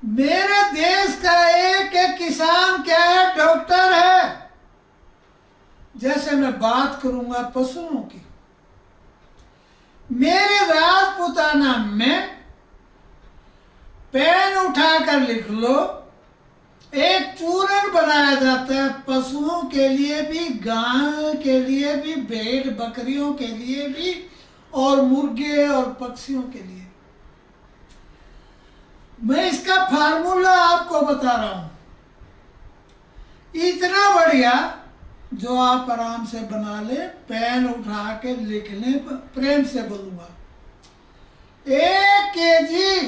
मेरे देश का एक एक किसान क्या है, डॉक्टर है। जैसे मैं बात करूंगा पशुओं की, मेरे राजपूताना में पेन उठाकर लिख लो, एक चूर्ण बनाया जाता है पशुओं के लिए भी, गाय के लिए भी, भेड़ बकरियों के लिए भी, और मुर्गे और पक्षियों के लिए। मैं इसका फार्मूला आपको बता रहा हूं, इतना बढ़िया जो आप आराम से बना ले, पेन उठा के लिख ले, प्रेम से बोलूंगा। 1 केजी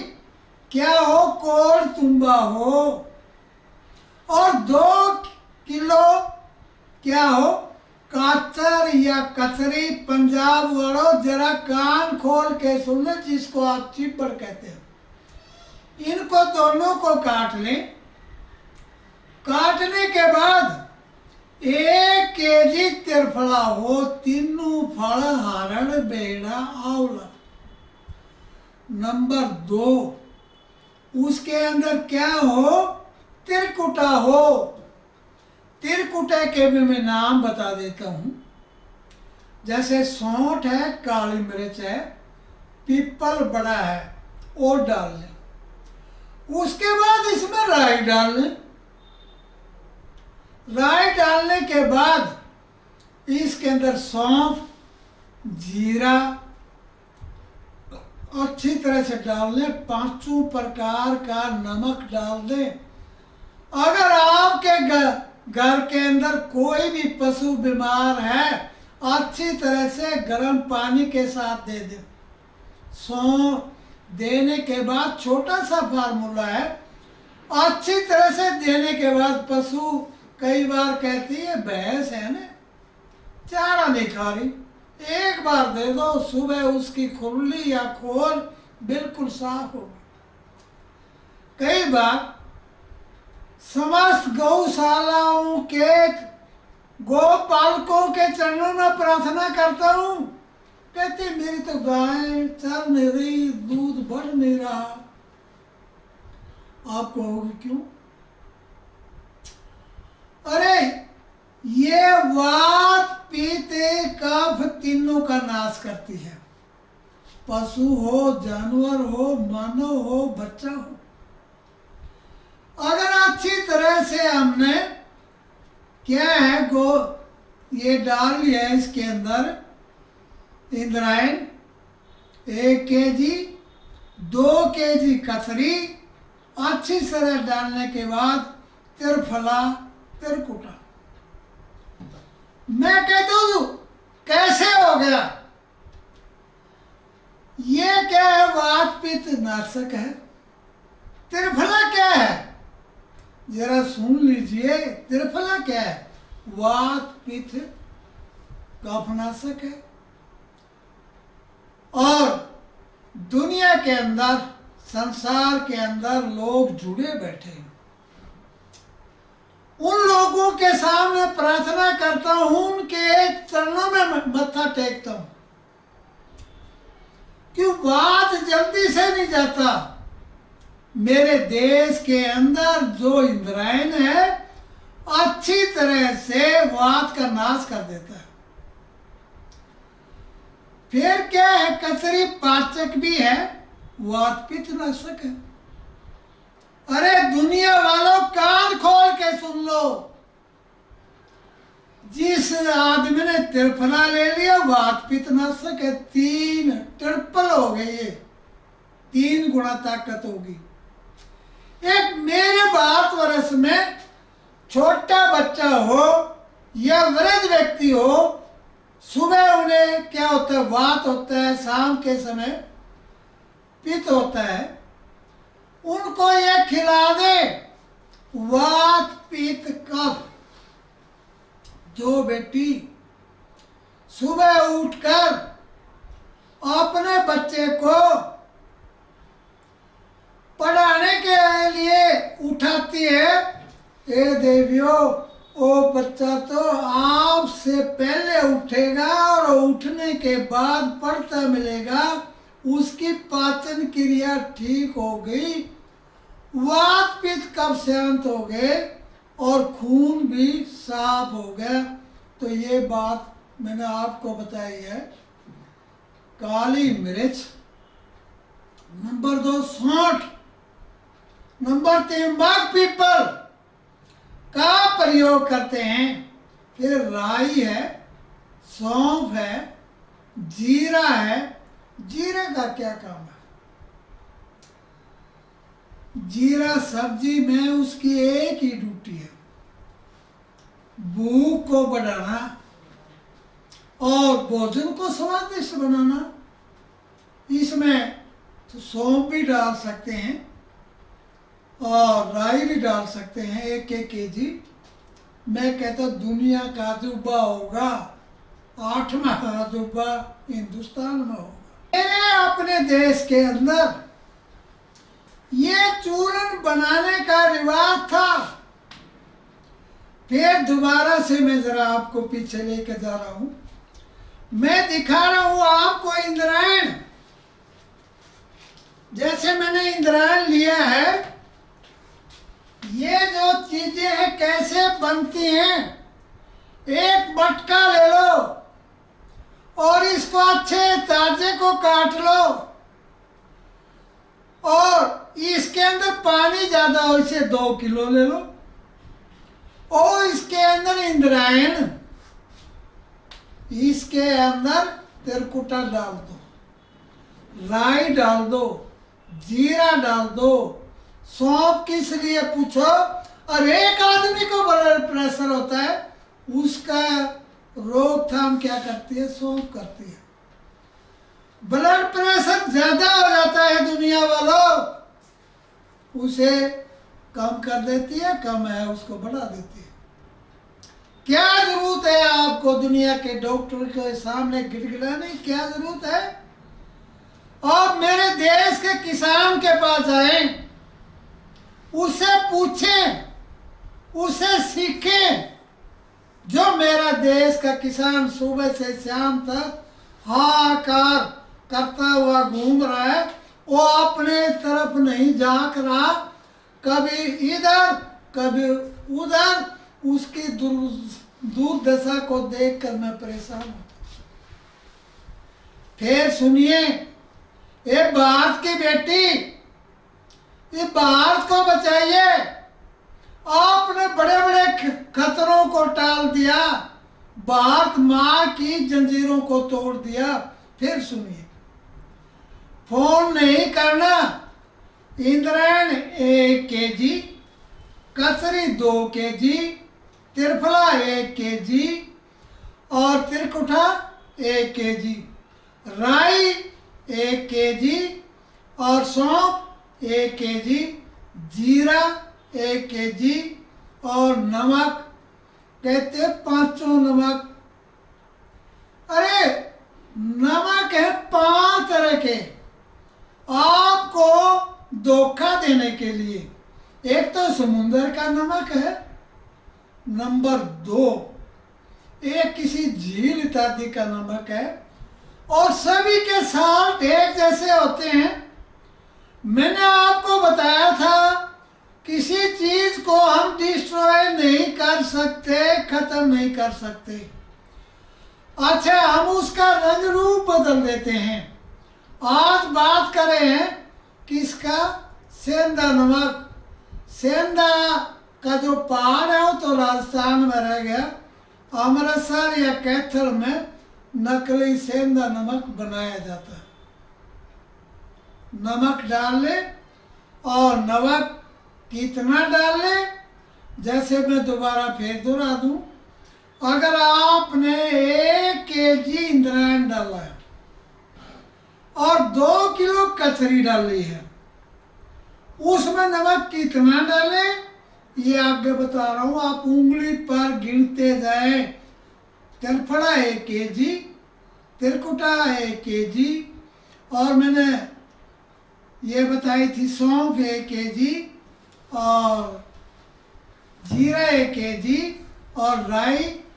क्या हो, कोल तुम्बा हो, और 2 किलो क्या हो, काचर या कचरी। पंजाब वालों जरा कान खोल के सुन ले, जिसको आप चिब्बड़ कहते हैं। इनको दोनों को काट लें। काटने के बाद 1 केजी त्रिफला हो, तीनों फल, हरण, बेड़ा, आंवला। नंबर 2, उसके अंदर क्या हो, तिरकुटा हो। तिरकुटे के भी मैं नाम बता देता हूं, जैसे सौंठ है, काली मिर्च है, पीपल बड़ा है, वो डाल लें। उसके बाद इसमें राई डाल लें। राई डालने के बाद इसके अंदर सौंफ, जीरा अच्छी तरह से डाल लें। 5 प्रकार का नमक डाल दें। अगर आपके घर के अंदर कोई भी पशु बीमार है, अच्छी तरह से गर्म पानी के साथ दे दें। सौंफ देने के बाद, छोटा सा फार्मूला है, अच्छी तरह से देने के बाद, पशु कई बार कहती है भैंस है ना, चारा नहीं खा रही, एक बार दे दो, सुबह उसकी खुरली या खोल बिल्कुल साफ होगी। कई बार समस्त गौशालाओं के गोपालकों के चरणों में प्रार्थना करता हूं, कहते मेरी तो गाय चल नहीं रही, दूध बढ़ नहीं रहा। आप कहोगे क्यों? अरे ये वात पित्त कफ तीनों का नाश करती है। पशु हो, जानवर हो, मानव हो, बच्चा हो, अगर अच्छी तरह से हमने क्या है ये डाल लिया है इसके अंदर इंद्रायण, 1 केजी, 2 केजी कतरी, अच्छी तरह डालने के बाद त्रिफला, तिरकुटा। मैं कहता हूं कैसे हो गया? ये क्या है? वात पित्त नाशक है। त्रिफला क्या है? जरा सुन लीजिए, त्रिफला क्या है? वात पित्त कफनाशक है। और दुनिया के अंदर, संसार के अंदर लोग जुड़े बैठे हैं, उन लोगों के सामने प्रार्थना करता हूं, उनके चरणों में मत्था टेकता हूं, कि वात जल्दी से नहीं जाता। मेरे देश के अंदर जो इंद्रायण है, अच्छी तरह से वात का नाश कर देता है। फिर क्या है? कचरी पाचक भी है, वात पित्त नाशक है। अरे दुनिया वालों, कान खोल के सुन लो, जिस आदमी ने त्रिफला ले लिया, वात पित्त नाशक है। 3 ट्रिपल हो गई, ये 3 गुना ताकत होगी। एक मेरे भारतवर्ष में छोटा बच्चा हो या वृद्ध व्यक्ति हो, सुबह उन्हें क्या होता है? वात होता है, शाम के समय पित्त होता है। उनको ये खिला दे, वात पित्त कफ। जो बेटी सुबह उठकर अपने बच्चे को पढ़ाने के लिए उठाती है, ए देवियों, वो बच्चा तो आपसे पहले उठेगा और उठने के बाद पढ़ता मिलेगा, उसकी पाचन क्रिया ठीक हो गई, वात पित्त कब शांत हो गए और खून भी साफ हो गया। तो ये बात मैंने आपको बताई है। काली मिर्च, नंबर 2 सौंठ, नंबर 3 बाग पीपल का प्रयोग करते हैं। फिर राई है, सौंफ है, जीरा है। जीरे का क्या काम है? जीरा सब्जी में उसकी एक ही ड्यूटी है, भूख को बढ़ाना और भोजन को स्वादिष्ट बनाना। इसमें तो सौंफ भी डाल सकते हैं और राई भी डाल सकते हैं 1-1 केजी। मैं कहता दुनिया का अजूबा होगा, 8वां अजूबा हिंदुस्तान में होगा। मेरे अपने देश के अंदर ये चूर्ण बनाने का रिवाज था। फिर दोबारा से मैं जरा आपको पीछे लेके जा रहा हूं। मैं दिखा रहा हूं आपको इंद्रायण। जैसे मैंने इंद्रायण लिया है, ये जो चीजें हैं कैसे बनती हैं। एक मटका ले लो और इसको अच्छे ताजे को काट लो और इसके अंदर पानी ज्यादा हो, इसे 2 किलो ले लो और इसके अंदर इंद्रायण, इसके अंदर तिरकुटा डाल दो, राई डाल दो, जीरा डाल दो। सौंफ किस लिए पूछो? और एक आदमी को ब्लड प्रेशर होता है, उसका रोकथाम क्या करती है? सौंफ करती है। ब्लड प्रेशर ज्यादा हो जाता है दुनिया वालों, उसे कम कर देती है, कम है उसको बढ़ा देती है। क्या जरूरत है आपको दुनिया के डॉक्टर के सामने गिड़गिड़ाने की? क्या जरूरत है? और मेरे देश के किसान के पास जाएं, उससे पूछें, उससे सीखें। जो मेरा देश का किसान सुबह से शाम तक हाहाकार करता हुआ घूम रहा है, वो अपने तरफ नहीं झांक रहा, कभी इधर कभी उधर। उसकी दुर्दशा को देखकर मैं परेशान हूं। फिर सुनिए, ये भारत की बेटी, ये भारत को बचाइए। आपने बड़े बड़े खतरों को टाल दिया, भारत माँ की जंजीरों को तोड़ दिया। फिर सुनिए, फोन नहीं करना। इंद्रायण 1 केजी, कचरी 2 केजी, त्रिफला 1 केजी और तिरकुटा 1 केजी, राई 1 केजी और सौंफ 1 केजी, जीरा 1 केजी और नमक, कहते 5 नमक। अरे नमक है 5 तरह के, आपको धोखा देने के लिए। एक तो समुद्र का नमक है, नंबर 2 एक किसी झील इत्यादि का नमक है, और सभी के साल्ट एक जैसे होते हैं। मैंने आपको बताया था किसी चीज को हम डिस्ट्रॉय नहीं कर सकते, खत्म नहीं कर सकते। अच्छा, हम उसका रंग रूप बदल देते हैं। आज बात करें हैं किसका? सेंधा नमक। सेंधा का जो पहाड़ है वो तो राजस्थान में रह गया। अमृतसर या कैथल में नकली सेंधा नमक बनाया जाता है। नमक डाल ले, और नमक कितना डाल ले, जैसे मैं दोबारा फिर दोहरा दूं, अगर आपने 1 केजी इंद्रायण डाला है और 2 किलो कचरी डाली है, उसमें नमक कितना डालें ये आगे बता रहा हूं। आप उंगली पर गिनते जाएं। तिरफड़ा 1 केजी, तिरकुटा 1 केजी, और मैंने ये बताई थी सौंफ 1 केजी और जीरा 1 केजी और राई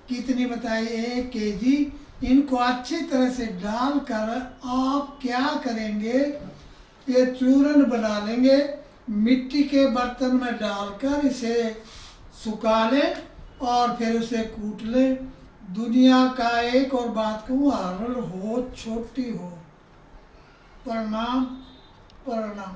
कितनी बताई? 1 केजी। इनको अच्छी तरह से डालकर आप क्या करेंगे? ये चूर्ण बना लेंगे मिट्टी के बर्तन में डालकर इसे सुखा लें और फिर उसे कूट लें। दुनिया का एक और बात कहूँ, हरड़ हो छोटी हो। प्रणाम प्रणाम।